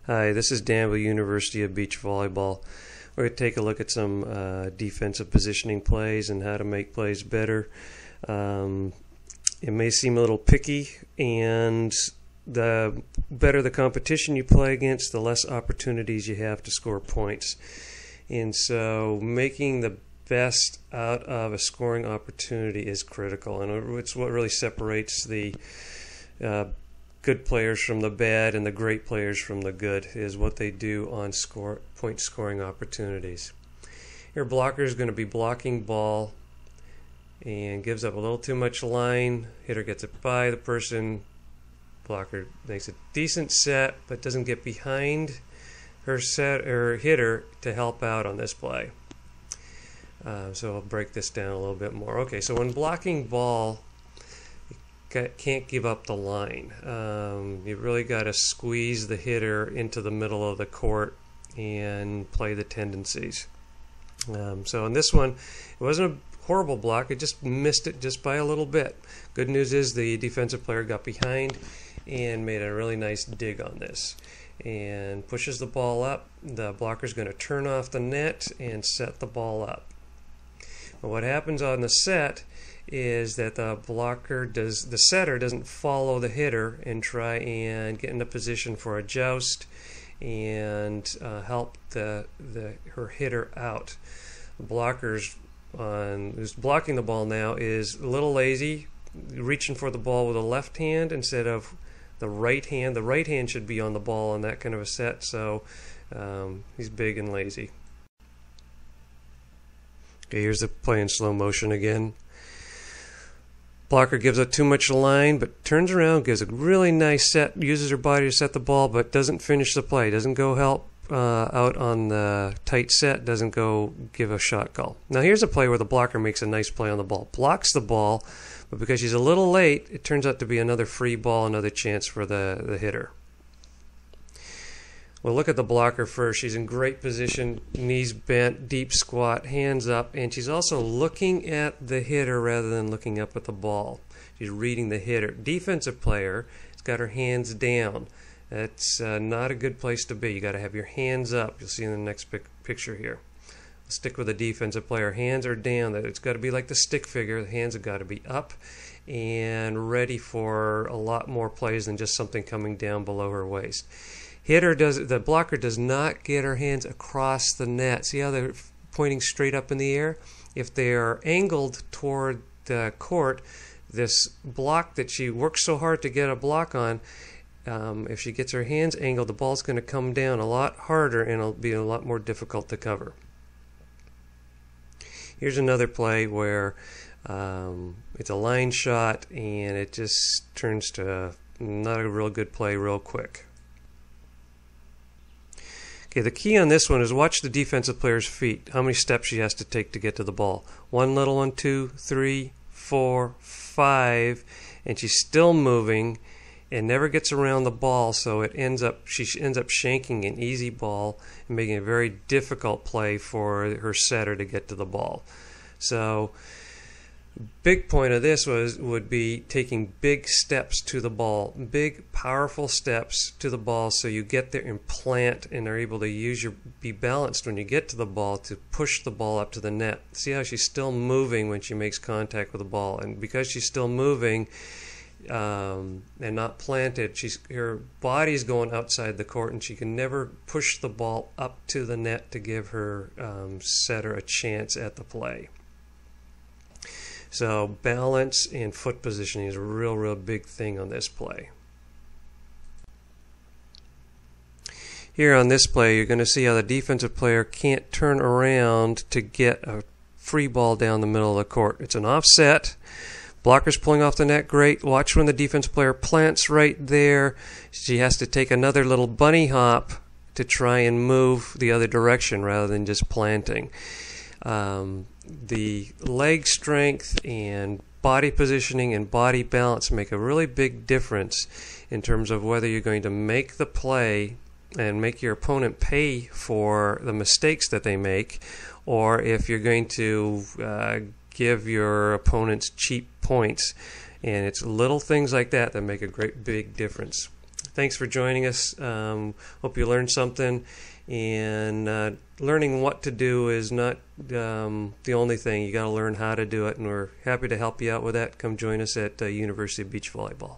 Hi, this is Dan with University of Beach Volleyball. We're going to take a look at some defensive positioning plays and how to make plays better. It may seem a little picky, and the better the competition you play against, the less opportunities you have to score points. And so making the best out of a scoring opportunity is critical, and it's what really separates the good players from the bad and the great players from the good, is what they do on point scoring opportunities. Your blocker is going to be blocking ball and gives up a little too much line. Hitter gets it by the person. Blocker makes a decent set but doesn't get behind her hitter to help out on this play. So I'll break this down a little bit more. Okay, so when blocking ball, can't give up the line. You really got to squeeze the hitter into the middle of the court and play the tendencies. So in this one, it wasn't a horrible block. It just missed it just by a little bit. Good news is the defensive player got behind and made a really nice dig on this and pushes the ball up. The blocker's going to turn off the net and set the ball up. But what happens on the set is that the setter doesn't follow the hitter and try and get into position for a joust and help her hitter out. The blocker's who's blocking the ball now is a little lazy, reaching for the ball with the left hand instead of the right hand. The right hand should be on the ball on that kind of a set, so he's big and lazy. Okay, here's the play in slow motion again. Blocker gives up too much line, but turns around, gives a really nice set, uses her body to set the ball, but doesn't finish the play, doesn't go help out on the tight set, doesn't go give a shot call. Now here's a play where the blocker makes a nice play on the ball, blocks the ball, but because she's a little late, it turns out to be another free ball, another chance for the hitter. We'll look at the blocker first. She's in great position, knees bent, deep squat, hands up, and she's also looking at the hitter rather than looking up at the ball. She's reading the hitter. Defensive player has got her hands down. That's not a good place to be. You got to have your hands up. You'll see in the next picture here. Let's stick with the defensive player. Hands are down. It's got to be like the stick figure. The hands have got to be up and ready for a lot more plays than just something coming down below her waist. The blocker does not get her hands across the net. See how they're pointing straight up in the air? If they are angled toward the court, this block that she works so hard to get a block on, if she gets her hands angled, the ball's going to come down a lot harder and it'll be a lot more difficult to cover. Here's another play where it's a line shot and it just turns to not a real good play real quick. Okay, the key on this one is watch the defensive player's feet, how many steps she has to take to get to the ball. One little one, 2, 3, 4, 5, and she's still moving and never gets around the ball, so she ends up shanking an easy ball and making a very difficult play for her setter to get to the ball. So big point of this would be taking big steps to the ball, big powerful steps to the ball, so you get there and plant and are able to be balanced when you get to the ball to push the ball up to the net. See how she's still moving when she makes contact with the ball, and because she's still moving and not planted, her body's going outside the court and she can never push the ball up to the net to give her setter a chance at the play. So balance and foot positioning is a real big thing on this play. Here on this play, you're going to see how the defensive player can't turn around to get a free ball down the middle of the court. It's an offset. Blocker's pulling off the net, great. Watch when the defensive player plants right there. She has to take another little bunny hop to try and move the other direction rather than just planting. The leg strength and body positioning and body balance make a really big difference in terms of whether you're going to make the play and make your opponent pay for the mistakes that they make, or if you're going to give your opponents cheap points. And it's little things like that that make a great big difference. thanks for joining us. Hope you learned something. And learning what to do is not the only thing. You got to learn how to do it, and we're happy to help you out with that. Come join us at University of Beach Volleyball.